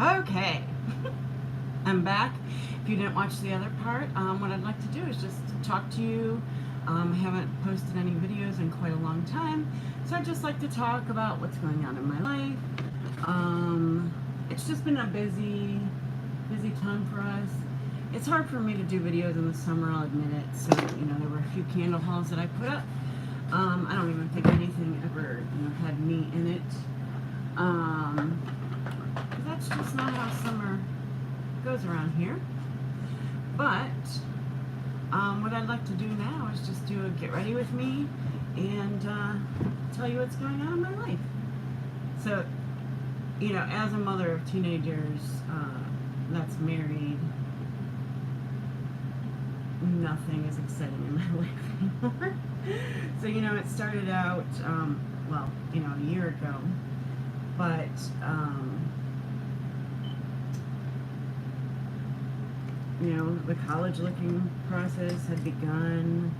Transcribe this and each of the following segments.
Okay, I'm back. If you didn't watch the other part, what I'd like to do is just talk to you. I haven't posted any videos in quite a long time, so I'd just like to talk about what's going on in my life. It's just been a busy time for us. It's hard for me to do videos in the summer, I'll admit it. So, there were a few candle hauls that I put up. I don't even think anything ever, had me in it. That's just not how summer goes around here. But what I'd like to do now is just do a get ready with me and tell you what's going on in my life. So, as a mother of teenagers that's married, nothing is exciting in my life anymore. So, it started out, a year ago, but the college looking process had begun.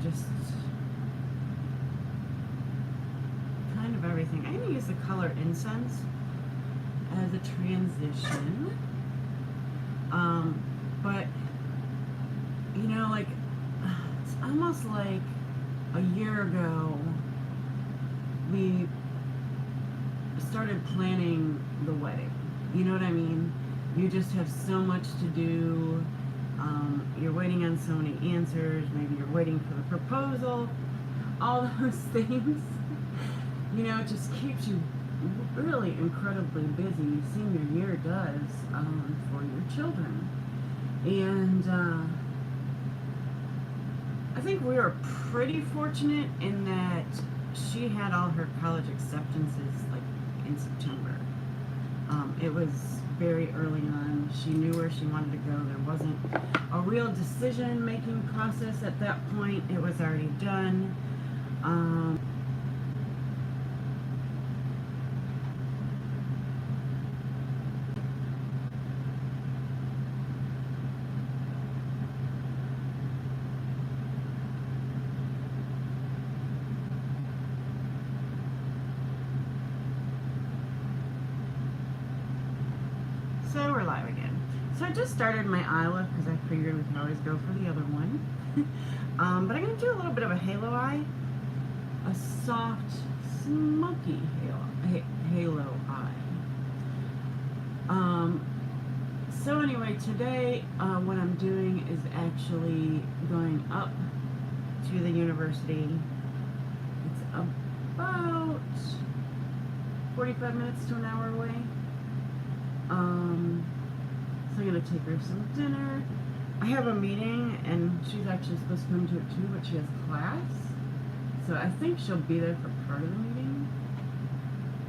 Just kind of everything. I'm going to use the color incense as a transition. But, it's almost like a year ago we started planning the wedding. You know what I mean? You just have so much to do. You're waiting on so many answers. Maybe you're waiting for the proposal. All those things. It just keeps you really incredibly busy. Senior year does for your children. And I think we were pretty fortunate in that she had all her college acceptances like in September. It was very early on. She knew where she wanted to go. There wasn't a real decision-making process at that point. It was already done. So we're live again. So I just started my eye look because I figured we could always go for the other one. But I'm going to do a little bit of a halo eye. A soft, smoky halo eye. So anyway, today what I'm doing is actually going up to the university. It's about 45 minutes to an hour away. So I'm going to take her some dinner. I have a meeting, and she's actually supposed to come to it too, but she has class. So I think she'll be there for part of the meeting.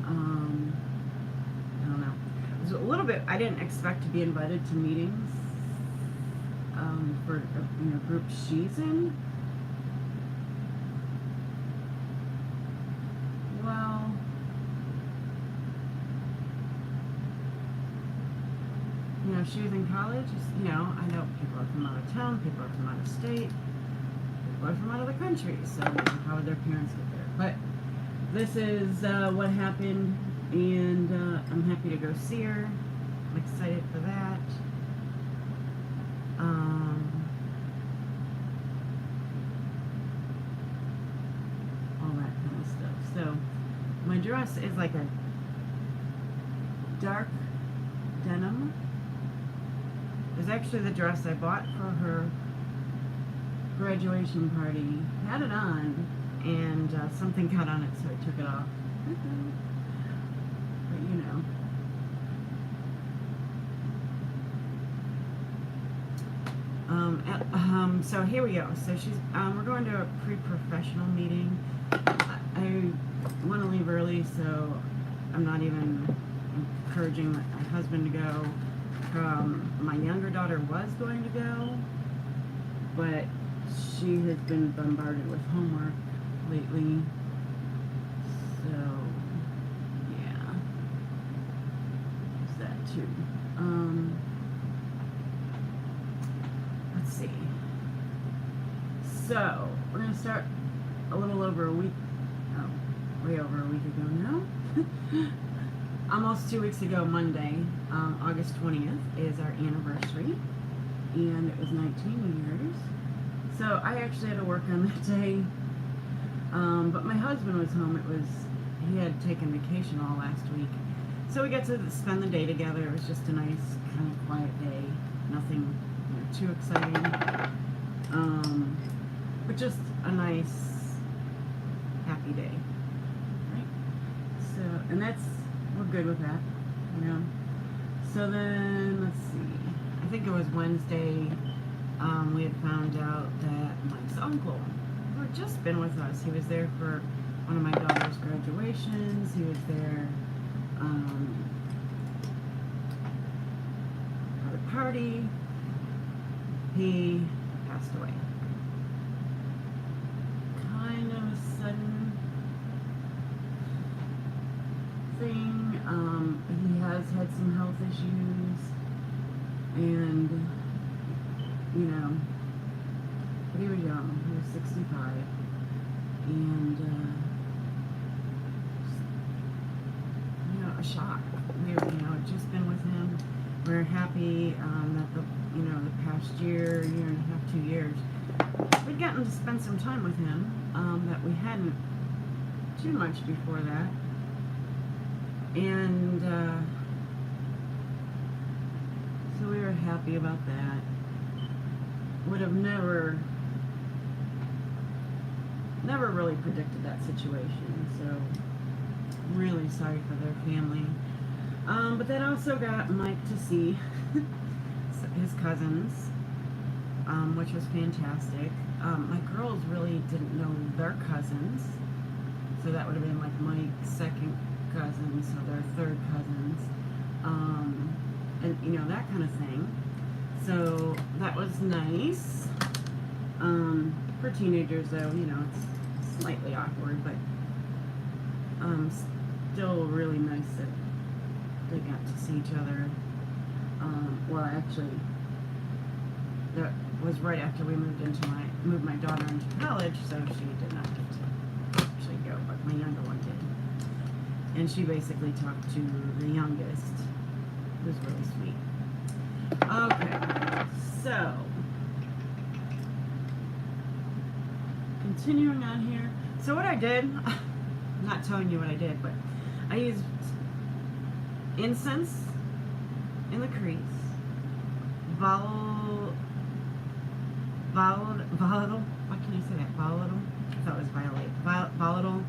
I don't know. It was a little bit, I didn't expect to be invited to meetings for a group she's in. Well, she was in college. I know people are from out of town, people are from out of state, people are from out of the country, so how would their parents get there? But this is what happened, and I'm happy to go see her. I'm excited for that. All that kind of stuff. So my dress is like a dark denim. It was actually the dress I bought for her graduation party. Had it on, and something got on it, so I took it off. But so here we go. So we're going to a pre-professional meeting. I want to leave early, so I'm not even encouraging my husband to go. My younger daughter was going to go, but she has been bombarded with homework lately, so yeah, there's that too. Let's see. So we're gonna start a little over a week, way over a week ago now. almost 2 weeks ago, Monday, August 20th, is our anniversary, and it was 19 years. So I actually had to work on that day, but my husband was home. He had taken vacation all last week, so we got to spend the day together. It was just a nice, kind of quiet day, nothing too exciting, but just a nice, happy day, right? So, and we're good with that, you know. So then, let's see, I think it was Wednesday, we had found out that Mike's uncle, who had just been with us, he was there for one of my daughter's graduations, he was there for the party, he passed away. Kind of a sudden thing. He has had some health issues, and but he was young. He was 65, and a shock. We had just been with him. We're happy that the past year and a half, 2 years, we'd gotten to spend some time with him that we hadn't too much before that. And so we were happy about that. Would have never really predicted that situation. So really sorry for their family. But that also got Mike to see his cousins, which was fantastic. My girls really didn't know their cousins, so that would have been like Mike's second cousins, so their third cousins, and that kind of thing. So that was nice. For teenagers, though, it's slightly awkward, but still really nice that they got to see each other. Well, actually, that was right after we moved my daughter into college, so she did not get to actually go, but my younger one did. And she basically talked to the youngest. It was really sweet. Okay, so continuing on here. So what I did, I'm not telling you what I did, but I used incense in the crease, volatile, why can I say that? Volatile? I thought it was violet. Volatile,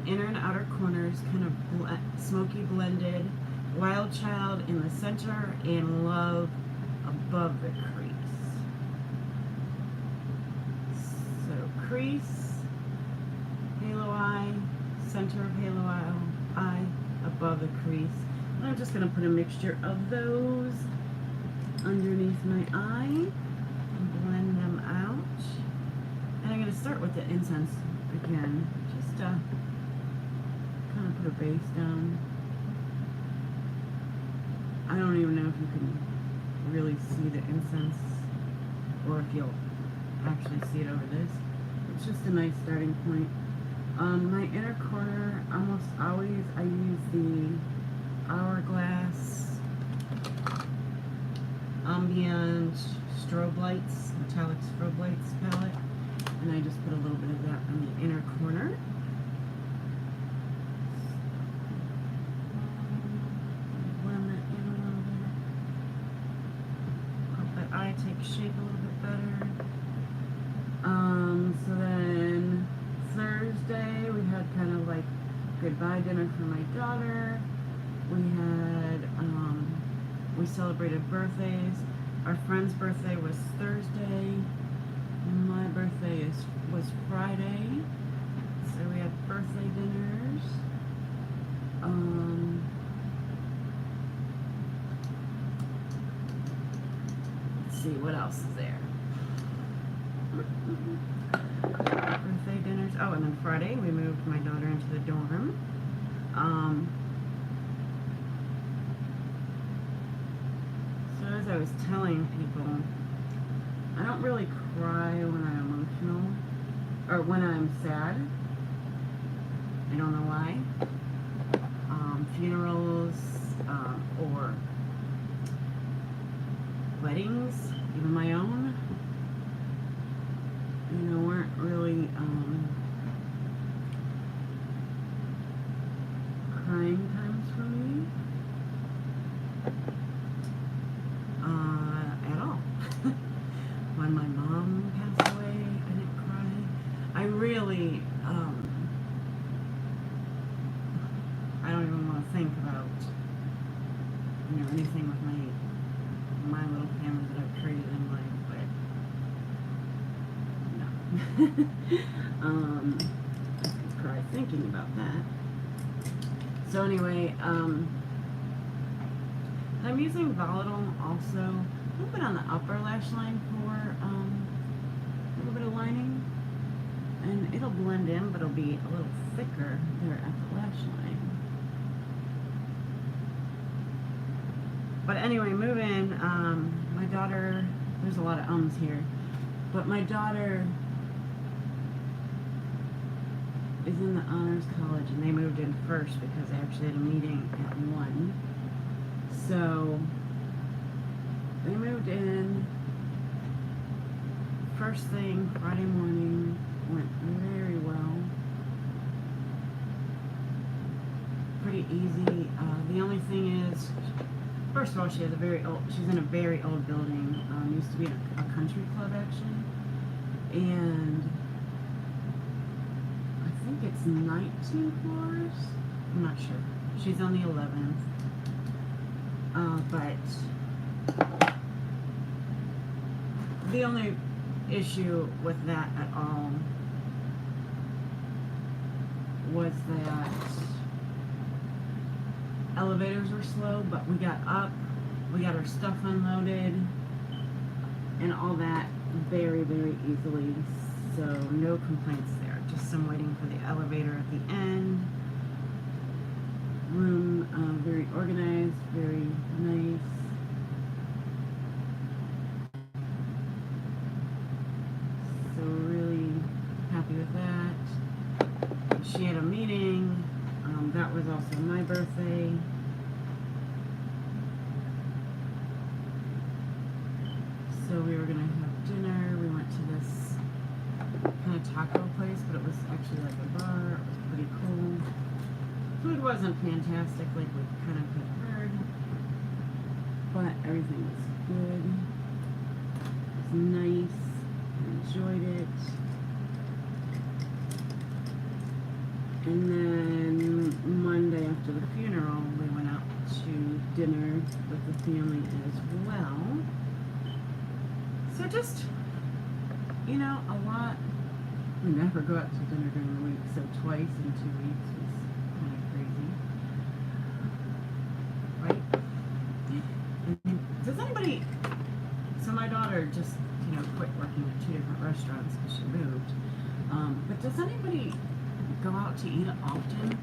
inner and outer corners, kind of smoky blended, wild child in the center, and love above the crease. So crease, halo eye, center of halo eye, above the crease. And I'm just going to put a mixture of those underneath my eye and blend them out. And I'm going to start with the incense again, just to kind of put a base down. I don't even know if you can really see the incense, or if you'll actually see it over this. It's just a nice starting point. My inner corner, almost always I use the Hourglass Ambient Strobe Lights, Metallic Strobe Lights palette, and I just put a little bit of that on the inner corner. Blend that in a little bit. Help that eye take shape a little bit better. So then Thursday we had kind of like goodbye dinner for my daughter. We had, we celebrated birthdays. Our friend's birthday was Thursday. My birthday was Friday. So we had birthday dinners. Let's see, what else is there? Birthday dinners. Oh, and then Friday we moved my daughter into the dorm. So as I was telling people, I don't really cry when I'm emotional, or when I'm sad. I don't know why. Funerals weddings, even my own, weren't really crying times for me at all. When my mom passed away, I didn't cry. I really, I don't even want to think about, anything with my little family that I've created in life, but no. I could cry thinking about that. So anyway, I'm using Volatile also, a little bit on the upper lash line for a little bit of lining, and it'll blend in, but it'll be a little thicker there at the lash line. But anyway, moving, my daughter, there's a lot of ums here, but my daughter is in the honors college, and they moved in first because they actually had a meeting at 1. So they moved in first thing Friday morning, went very well, pretty easy. The only thing is, first of all, she's in a very old building, used to be a country club actually, and I think it's 19 floors, I'm not sure. She's on the 11th, but the only issue with that at all was that elevators were slow, but we got up, we got our stuff unloaded, and all that very, very easily, so no complaints there. Just some waiting for the elevator at the end. Room very organized, very nice. So really happy with that. She had a meeting. That was also my birthday. So we were gonna have dinner. We went to this kind of taco place, but it was actually like a bar. It was pretty cool. Food wasn't fantastic like we kind of had heard, but everything was good. It was nice. I enjoyed it. And then Monday after the funeral, we went out to dinner with the family as well. So just, a lot. We never go out to dinner during the week, so twice in 2 weeks was kind of crazy. Right? And does anybody, so my daughter just, quit working at 2 different restaurants because she moved. But does anybody go out to eat often?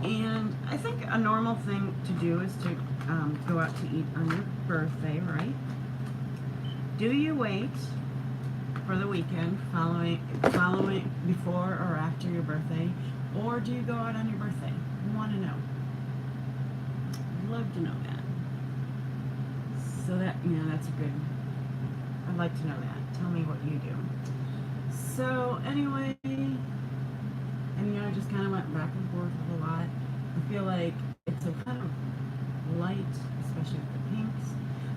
And I think a normal thing to do is to go out to eat on your birthday, right? Do you wait for the weekend following before or after your birthday, or do you go out on your birthday? I want to know. I'd love to know that. So that, that's a good, I'd like to know that. Tell me what you do. So anyway, and I just kind of went back and forth with a lot. I feel like it's a kind of light, especially with the pinks.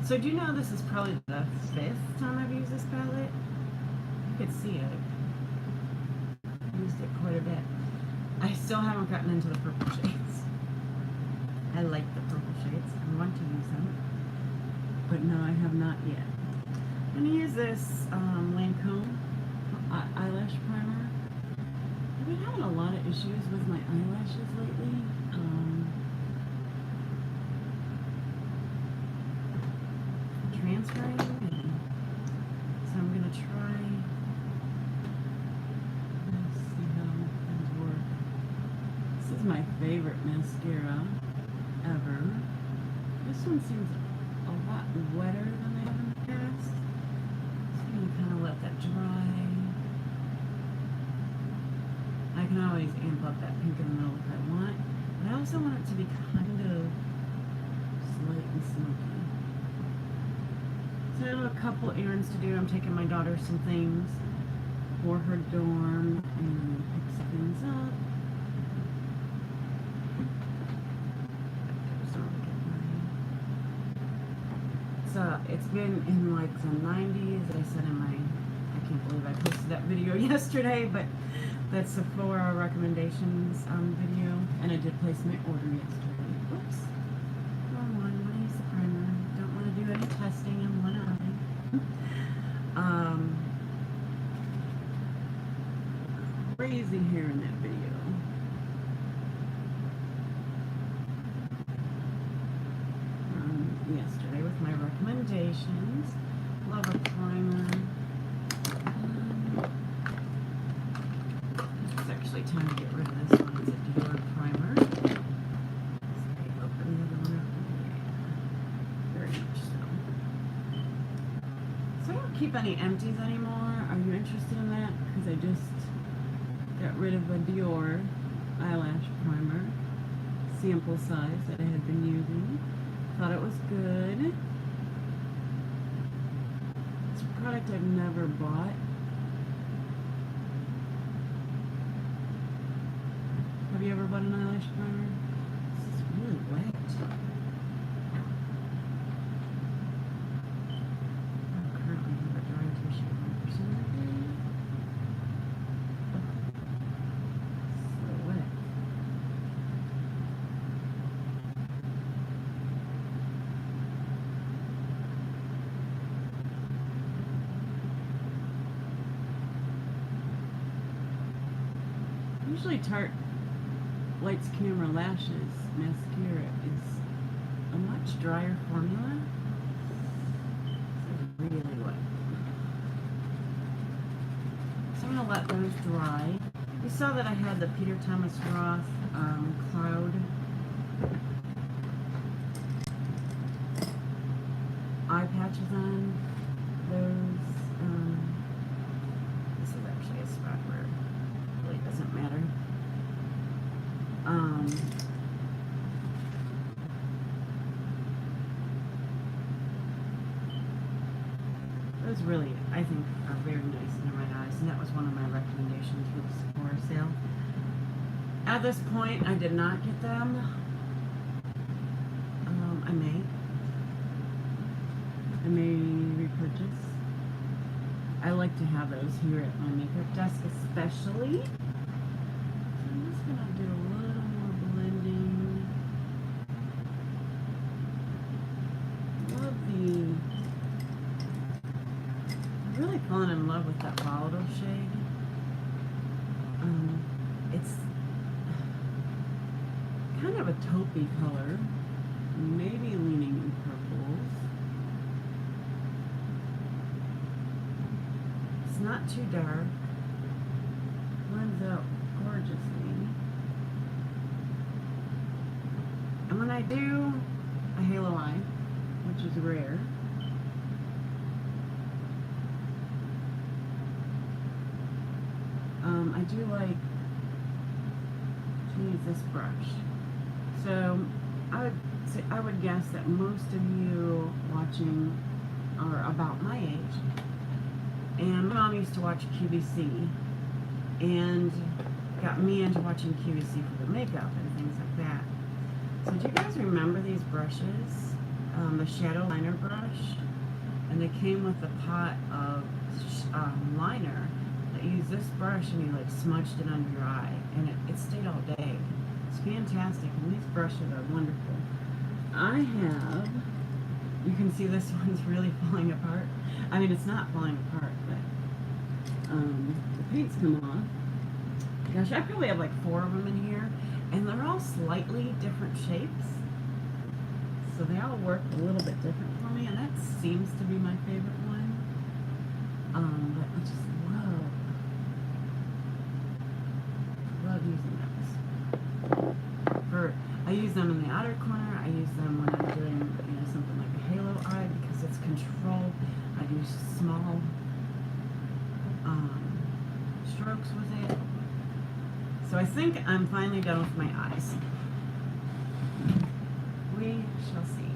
So do you know this is probably the 5th time I've used this palette? You could see it. I've used it quite a bit. I still haven't gotten into the purple shades. I like the purple shades. I want to use them. But no, I have not yet. I'm going to use this Lancome eyelash primer. I've been having a lot of issues with my eyelashes lately. Transferring, so I'm going to try. Let's see how things work. This is my favorite mascara ever. This one seems a lot wetter than they have in the past. So I'm going to kind of let that dry. I can always amp up that pink in the middle if I want, but I also want it to be kind of slightly smoky. So So I have a couple errands to do. I'm taking my daughter some things for her dorm and pick some things up. So it's been in like the 90s. I said in my, I can't believe I posted that video yesterday, but that's Sephora recommendations video, and I did place my order yesterday. Oops, wrong one. I want to use the primer. Don't want to do any testing in one eye. Crazy hair in that video. Yesterday with my recommendations. Love a primer. It's actually time to get rid of this one. It's a Dior primer. Let's open the other one up. Yeah, very much so. So I don't keep any empties anymore. Are you interested in that? Because I just got rid of a Dior eyelash primer, sample size that I had been using. Thought it was good. It's a product I've never bought. Have you ever bought an eyelash primer? This is really wet. I currently have a dry tissue for some reason. So wet. Usually Tarte Lights Camera Lashes mascara is a much drier formula. It's really wet. So I'm going to let those dry. You saw that I had the Peter Thomas Roth Cloud eye patches on. Those, this is actually a spot where it really doesn't matter. Those really, I think, are very nice in the right eyes, and that was one of my recommendations for the Sephora sale. At this point, I did not get them. I may repurchase. I like to have those here at my makeup desk, especially. So I'm just gonna do a little more blending. Love the. I've really fallen in love with that volatile shade. It's kind of a taupey color, maybe leaning in purples. It's not too dark. Blends out gorgeously. And when I do a halo eye, which is rare, I do like to use this brush. So I would guess that most of you watching are about my age. And my mom used to watch QVC and got me into watching QVC for the makeup and things like that. So do you guys remember these brushes? The shadow liner brush, and they came with a pot of liner. You use this brush and you like smudged it under your eye, and it stayed all day. It's fantastic, and these brushes are wonderful. I have, you can see this one's really falling apart. I mean, it's not falling apart, but the paint's come off. Gosh, I probably have like 4 of them in here, and they're all slightly different shapes. So they all work a little bit different for me, and that seems to be my favorite one. But I just love using those. I use them in the outer corner. I use them when I'm doing, something like a halo eye because it's controlled. I do small strokes with it. So I think I'm finally done with my eyes. We shall see.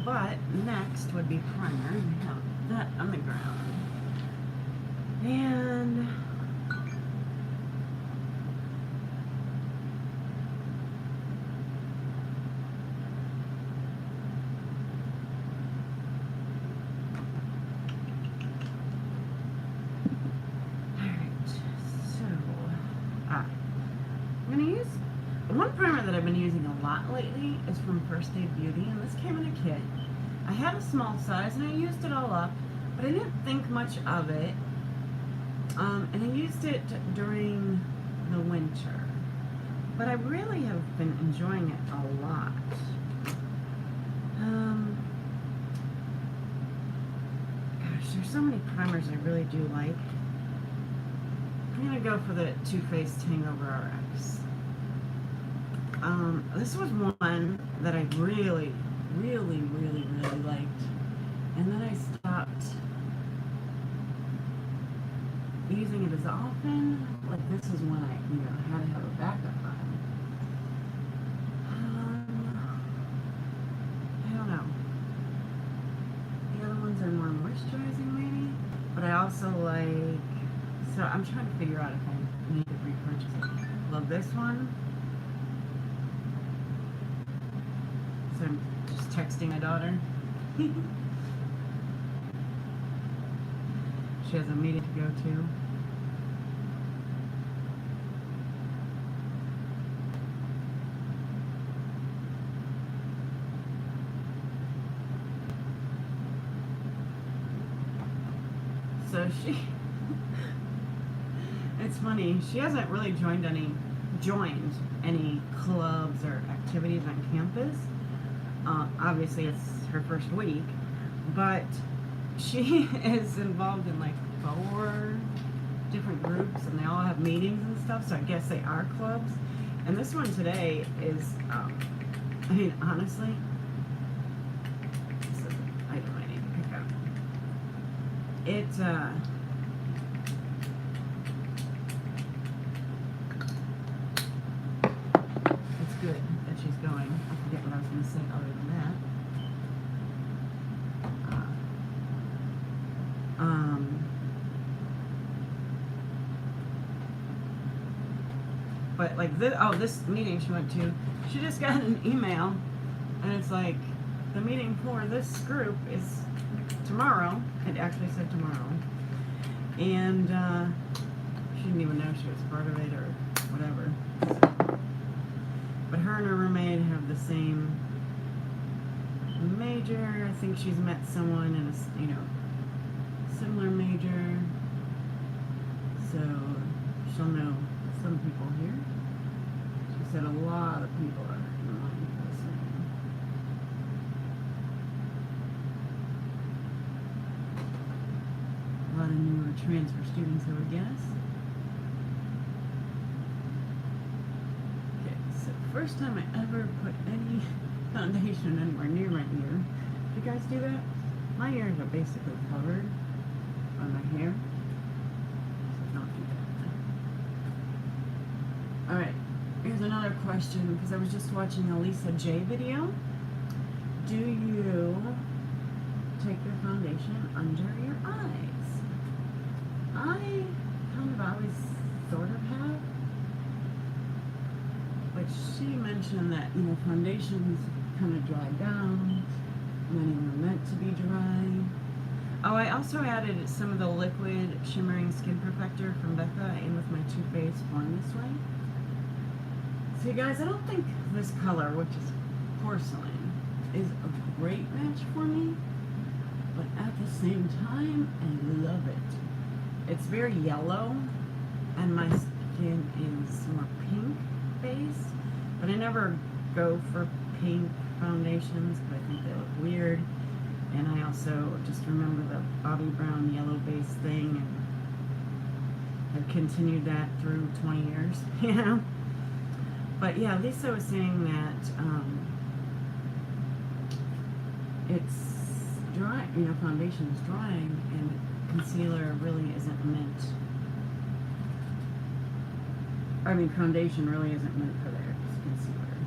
But next would be primer. We have that on the ground. And I'm going to use one primer that I've been using a lot lately is from First Aid Beauty, and this came in a kit. I had a small size and I used it all up, but I didn't think much of it. And I used it during the winter, but I really have been enjoying it a lot. Gosh, there's so many primers I really do like. I'm gonna go for the Too Faced Hangover RX. This was one that I really liked, and then I stopped using it as often. Like, this is one I, had to have a backup on. I don't know. The other ones are more moisturizing, maybe, but I also like. So I'm trying to figure out if I need to repurchase it. Love this one. So I'm just texting my daughter. She has a meeting to go to. So it's funny, she hasn't really joined any clubs or activities on campus. Obviously it's her first week, but she is involved in like 4 different groups, and they all have meetings and stuff, so I guess they are clubs. And this one today is, I mean, honestly, this is an item I need to pick up. It's good that she's going. I forget what I was going to say other than that. But like this meeting she went to, she just got an email, and it's like, the meeting for this group is tomorrow. It actually said tomorrow, and she didn't even know she was part of it or whatever. So, but her and her roommate have the same major. I think she's met someone in a similar major, so she'll know some people here. She said a lot of people are in line for the same. A lot of newer transfer students, I would guess. Okay, so first time I ever put any foundation anywhere near my ear. Do you guys do that? My ears are basically covered by my hair. So don't do that. Alright, here's another question, because I was just watching a Lisa J video. Do you take your foundation under your eyes? I kind of always sort of have. But she mentioned that, foundations kind of dry down when they're meant to be dry. Oh, I also added some of the liquid shimmering skin perfector from Becca in with my Too Faced Born This Way. So you guys, I don't think this color, which is porcelain, is a great match for me, but at the same time, I love it. It's very yellow, and my skin is more pink based, but I never go for pink foundations, but I think they look weird. And I also just remember the Bobbi Brown yellow base thing, and I've continued that through 20 years, But yeah, Lisa was saying that it's dry, foundation is drying, and concealer really isn't meant. Foundation really isn't meant for that. It's concealer.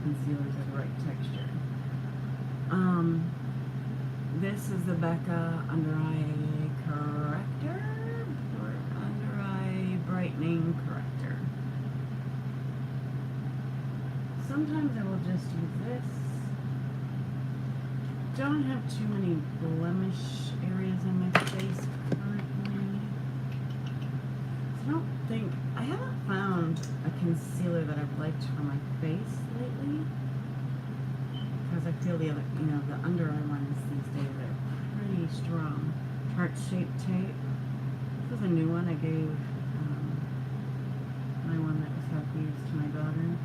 Concealers are the right texture. This is the Becca Under Eye Corrector, or Under Eye Brightening Corrector. Sometimes I will just use this. Don't have too many blemish areas in my face currently. I don't think, I haven't found a concealer that I've liked for my face lately. Because I feel the other, the under eye ones these days are pretty strong. Heart-shaped tape. This is a new one I gave my one that was half used to my daughter.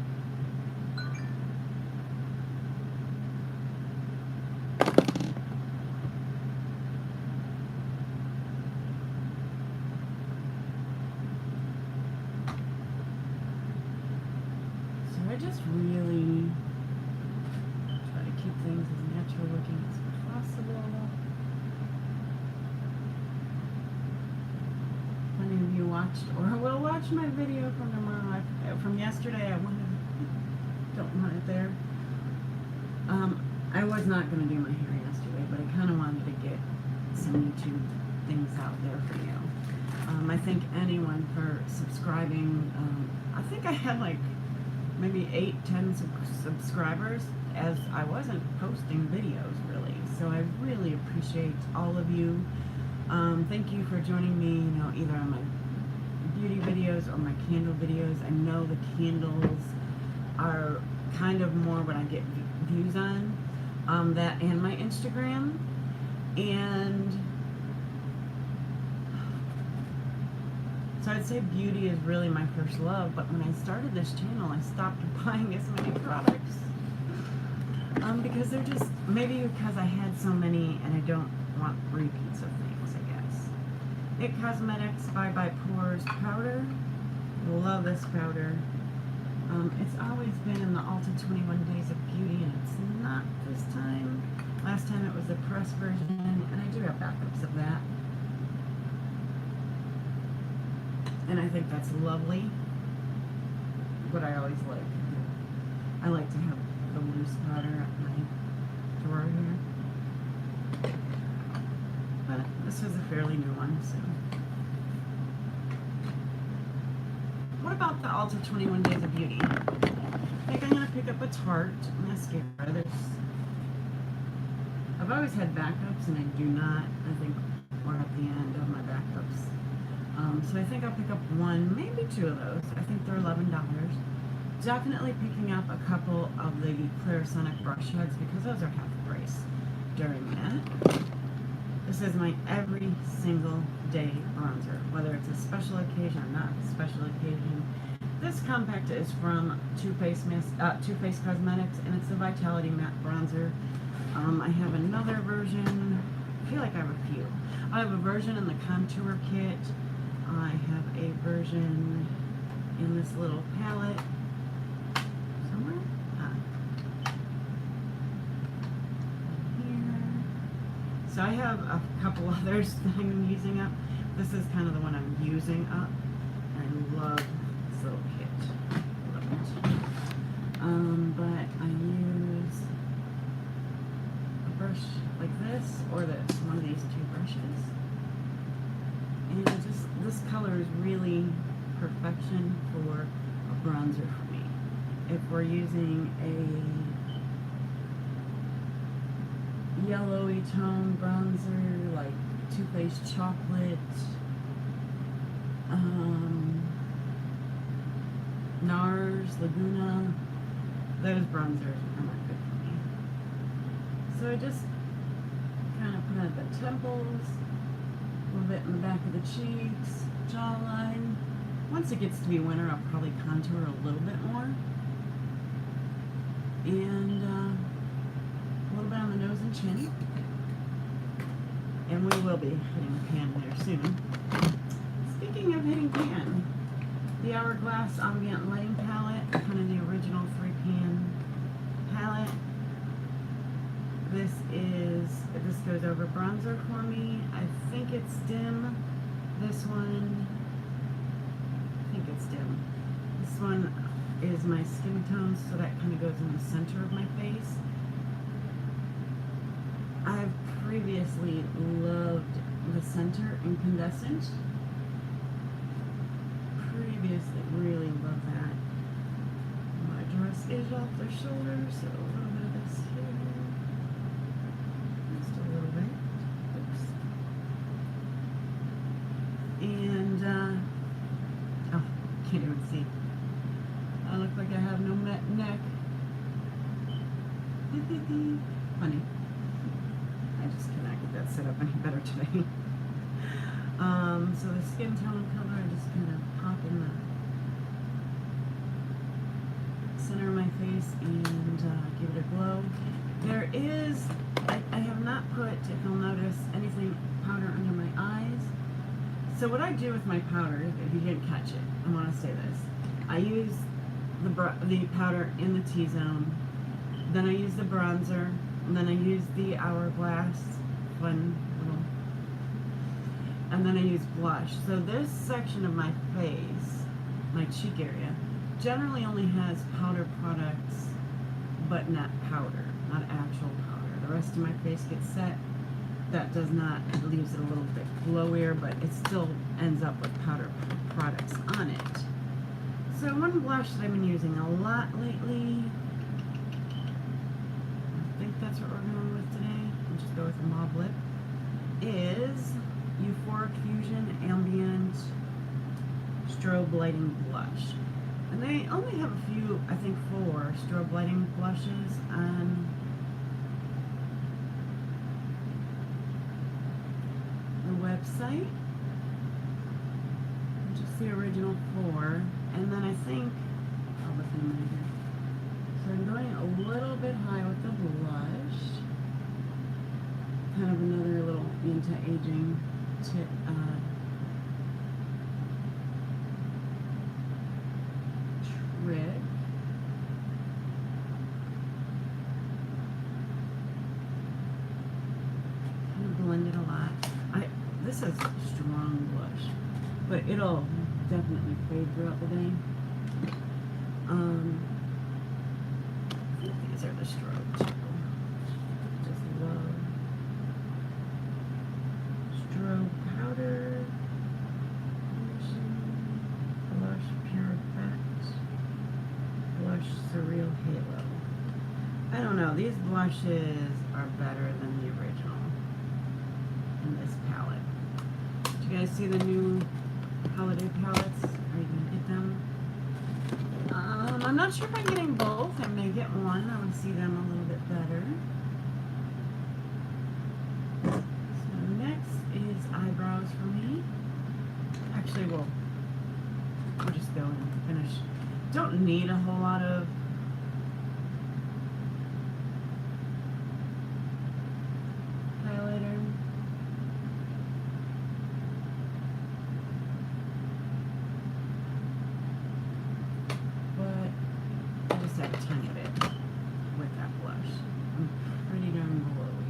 So I just really try to keep things as natural looking as possible. If any of you watched or will watch my video from tomorrow, from yesterday, don't want it there. I was not going to do my hair yesterday, but I kind of wanted to get some YouTube things out there for you. I thank anyone for subscribing. I think I had like maybe 8-10 subscribers, as I wasn't posting videos really, so I really appreciate all of you. Thank you for joining me, either on my beauty videos or my candle videos. I know the candles are kind of more what I get views on, that and my Instagram, and so I'd say beauty is really my first love, but when I started this channel, I stopped buying as many products. Because they're just, maybe because I had so many and I don't want repeats of things, I guess. It Cosmetics by Pores powder. Love this powder. It's always been in the Ulta 21 Days of Beauty, and it's not this time. Last time it was the press version, and I do have backups of that. And I think that's lovely. What I always like. I like to have the loose powder at my drawer here. But this was a fairly new one, so. What about the Ulta 21 Days of Beauty? I think I'm going to pick up a Tarte mascara. I've always had backups, and I do not. I think we're at the end of my backups. So I think I'll pick up one, maybe two of those. I think they're $11. Definitely picking up a couple of the Clarisonic brush heads, because those are half price during that. This is my every single day bronzer, whether it's a special occasion or not a special occasion. This compact is from Too Faced Cosmetics, and it's the Vitality Matte Bronzer. I have another version. I feel like I have a few. I have a version in the contour kit. I have a version in this little palette somewhere. Here. So I have a couple others that I'm using up. This is kind of the one I'm using up. I love this little kit. Love it. But I use a brush like this, or this, one of these two brushes. And just, this color is really perfection for a bronzer for me. If we're using a yellowy tone bronzer, like Too Faced Chocolate, NARS, Laguna, those bronzers are not good for me. So I just kind of put at the temples, a little bit in the back of the cheeks, jawline. Once it gets to be winter, I'll probably contour a little bit more. And a little bit on the nose and chin. And we will be hitting pan there soon. Speaking of hitting pan, the Hourglass Ambient Lighting Palette, kind of the original 3-pan palette. This goes over bronzer for me. I think it's dim. This one, I think it's dim. This one is my skin tone, so that kind of goes in the center of my face. I've previously loved the center incandescent. Previously really loved that. My dress is off the shoulder, so a little bit of this here. Just a little bit. Oops. And, oh, can't even see. I look like I have no neck. Funny. I just cannot get that set up any better today. So the skin tone color, I just kind of pop in the center of my face and give it a glow. There is, I have not put, if you'll notice, anything powder under my eyes. So what I do with my powder, if you didn't catch it, I want to say this. I use the powder in the T-zone, then I use the bronzer, and then I use the Hourglass, fun little, and then I use blush. So this section of my face, my cheek area, generally only has powder products, but not powder, not actual powder. The rest of my face gets set. That does not, it leaves it a little bit glowier, but it still ends up with powder products on it. So one blush that I've been using a lot lately, I think that's what we're going with today, we'll just go with the Mauve Lip, is Euphoric Fusion Ambient Strobe Lighting Blush. And they only have a few, I think 4 strobe lighting blushes on the website. Just the original 4. And then I think, I'll look in a minute here. So I'm going a little bit high with the blush. Kind of another little anti-aging tip. Trick. Kind of blend it a lot. This is strong blush, but it'll definitely fade throughout the day. These are the strobe too. Just love strobe powder, blush pure effect, blush surreal halo. I don't know, these blushes are better than the original in this palette. Did you guys see the new holiday palettes? Are you going to get them? I'm not sure if I'm getting both. I may get one. I want to see them a little bit better. So next is eyebrows for me. Actually, we'll just go and finish. Don't need a whole lot of highlighter. A tiny bit with that blush. I'm pretty darn glowy.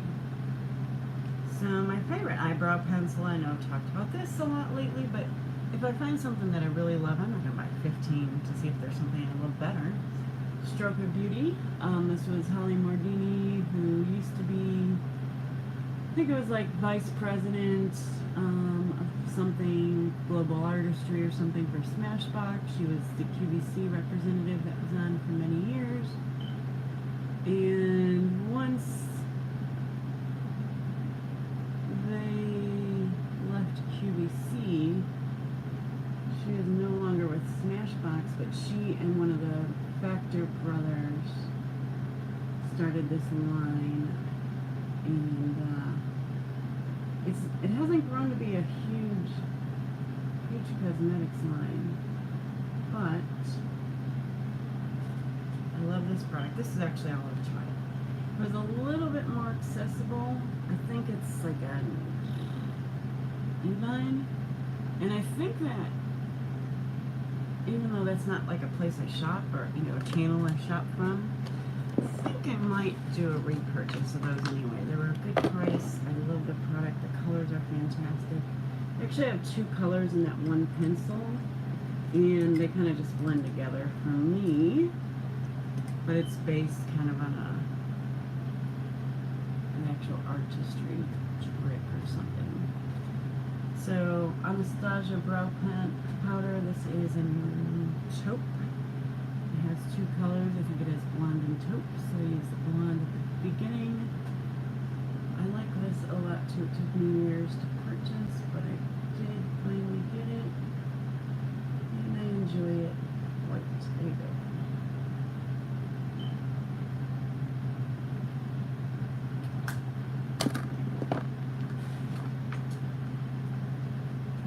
So my favorite eyebrow pencil, I know I've talked about this a lot lately, but if I find something that I really love, I'm not going to buy 15 to see if there's something a little better. Stroke of Beauty. This was Holly Mordini, who used to be, I think it was like vice president of something, global artistry or something for Smashbox. She was the QVC representative that was on for many years. And once they left QVC, she is no longer with Smashbox, but she and one of the Factor brothers started this line, and it hasn't grown to be a huge cosmetics line, but I love this product. This is actually all I've tried. It was a little bit more accessible. I think it's like an E-line, and I think that even though that's not like a place I shop or, you know, a channel I shop from, I think I might do a repurchase of those anyway. They were a good price. I love the product. The colors are fantastic. I actually have 2 colors in that one pencil, and they kind of just blend together for me, but it's based kind of on a an actual artistry trick or something. So Anastasia brow powder. This is in taupe. It has two colors. I think it has blonde and taupe. So I use the blonde at the beginning. I like this a lot too. It took me years to purchase, but I did finally get it, and I enjoy it. White. There you go.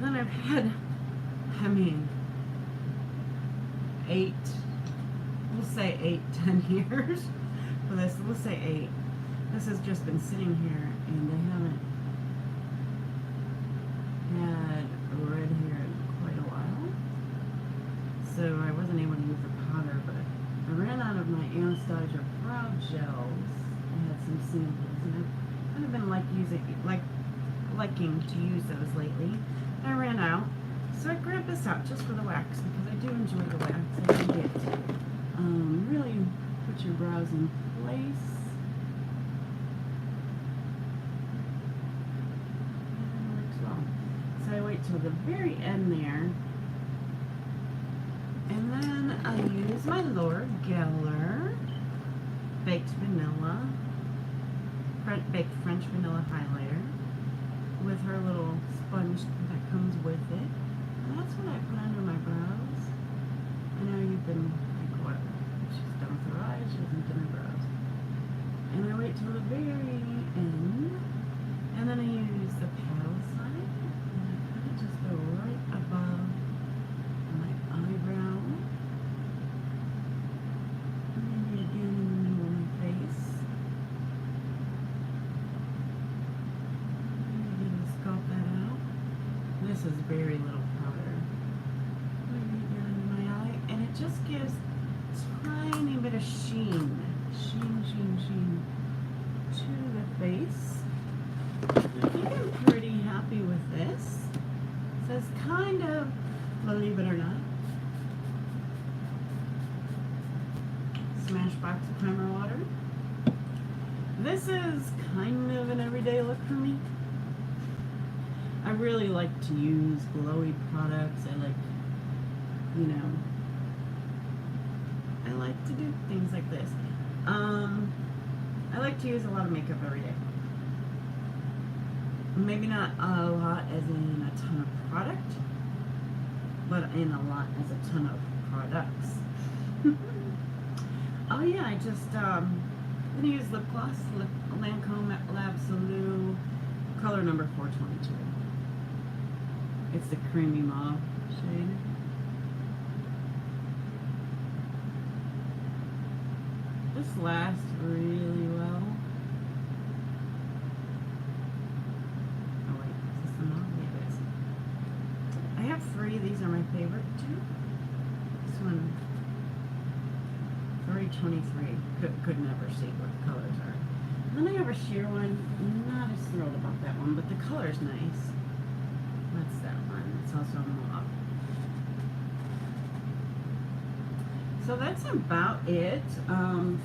Then I've had, I mean, 10 years for this. We'll say 8. This has just been sitting here, and they haven't had red hair in quite a while. So I wasn't able to use the powder, but I ran out of my Anastasia brow gels. I had some samples, and I've kind of been liking to use those lately. I ran out, so I grabbed this out just for the wax because I do enjoy the wax. I think it really puts your brows in place. And it works well. So I wait till the very end there, and then I use my Lord Geller baked French vanilla highlighter with her little sponge that comes with it. And that's what I put under my brows. I know you've been like, what? She's done with her eyes, she hasn't done her brows. And I wait till the very end, and then I use the paddle side, and I kind of just go right above my eyebrow, and maybe again in the middle of my face. This is very little powder. Maybe down in my eye, and it just gives a tiny bit of sheen to the face. I think I'm pretty happy with this. So it's kind of, believe it or not, Smashbox Primer Water. This is kind of an everyday look for me. I really like to use glowy products. I like, I like to do things like this. I like to use a lot of makeup every day. Maybe not a lot as in a ton of product, but in a lot as a ton of products. Oh yeah, I just, I'm going to use lip gloss, Lancome L'Absolu, color number 422. It's the creamy mauve shade. This lasts really well. Oh wait, is this the mauve? Yeah, it is. I have 3. These are my favorite too. This one, 323. Could never see what the colors are. And then I have a sheer one. Not as thrilled about that one, but the color's nice. That's that one. It's also a mauve. So that's about it.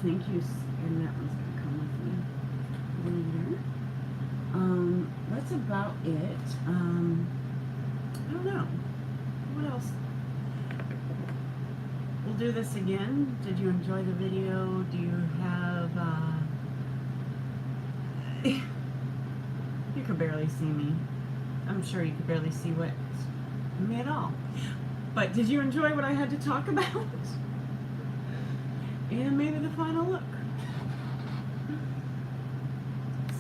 Thank you. And that one's going to come with me later. That's about it. I don't know. What else? We'll do this again. Did you enjoy the video? Do you have... you could barely see me. I'm sure you could barely see me at all. But did you enjoy what I had to talk about? And maybe the final look.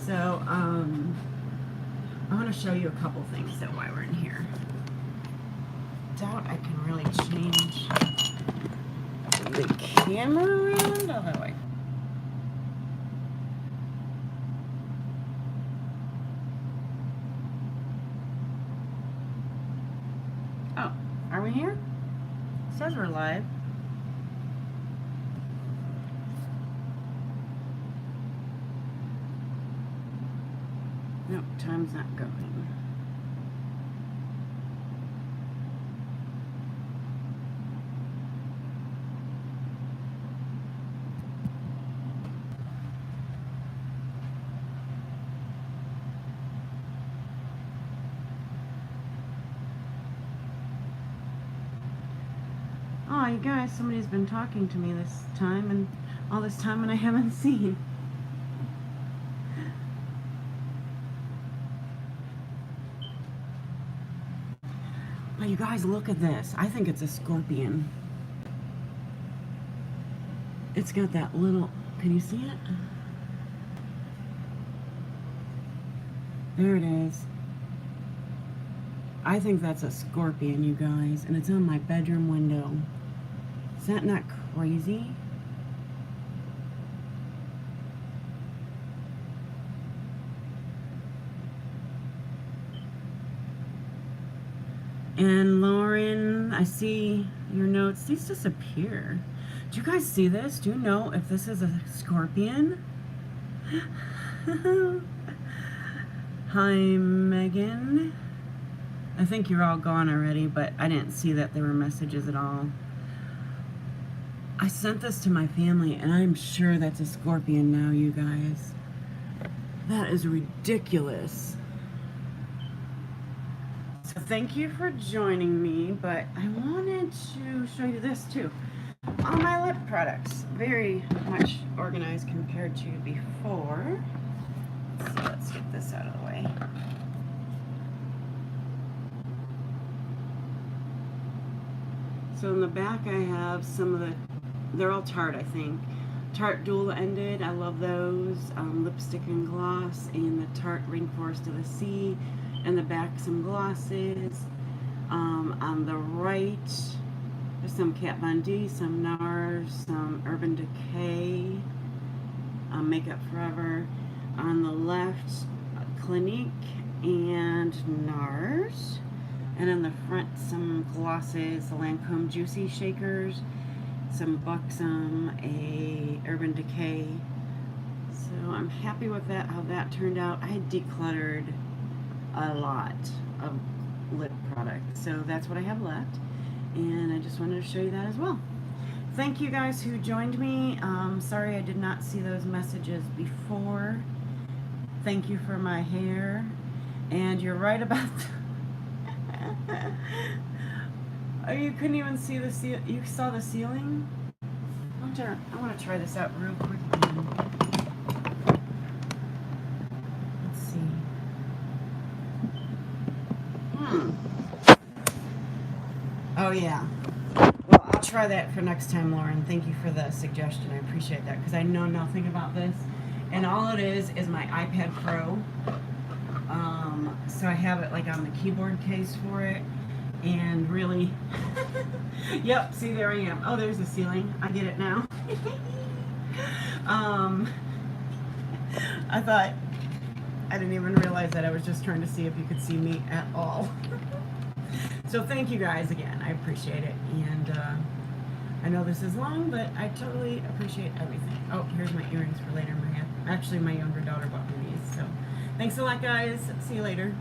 So, I want to show you a couple things that while we're in here. Doubt I can really change the camera around, although I... Oh, are we here? It says we're live. No, time's not going. Oh, you guys, somebody's been talking to me this time and all this time and I haven't seen. But you guys, look at this. I think it's a scorpion. It's got that little, can you see it? There it is. I think that's a scorpion, you guys, and it's on my bedroom window. Is that not crazy? And Lauren, I see your notes. These disappear. Do you guys see this? Do you know if this is a scorpion? Hi, Megan. I think you're all gone already, but I didn't see that there were messages at all. I sent this to my family, and I'm sure that's a scorpion now, you guys. That is ridiculous. So thank you for joining me, but I wanted to show you this too. All my lip products, very much organized compared to before. So let's get this out of the way. So in the back I have some of the, they're all Tarte, I think. Tarte dual-ended, I love those. Lipstick and gloss, and the Tarte Rainforest of the Sea. In the back, some glosses. On the right, there's some Kat Von D, some NARS, some Urban Decay, Makeup Forever. On the left, Clinique and NARS. And in the front, some glosses, the Lancome Juicy Shakers, some Buxom, a Urban Decay. So I'm happy with that, how that turned out. I had decluttered a lot of lip product, so that's what I have left, and I just wanted to show you that as well. Thank you guys who joined me. Sorry I did not see those messages before. Thank you for my hair, and you're right about oh, you couldn't even see the ceiling. You saw the ceiling? I want to try this out real quick. Let's see. Oh yeah. Well, I'll try that for next time, Lauren. Thank you for the suggestion. I appreciate that because I know nothing about this, and all it is my iPad Pro. So I have it like on the keyboard case for it, and really, yep. See, there I am. Oh, there's the ceiling. I get it now. I thought I didn't even realize that. I was just trying to see if you could see me at all. So thank you guys again. I appreciate it, and I know this is long, but I totally appreciate everything. Oh, here's my earrings for later. Actually, my younger daughter bought me these. So thanks a lot, guys. See you later.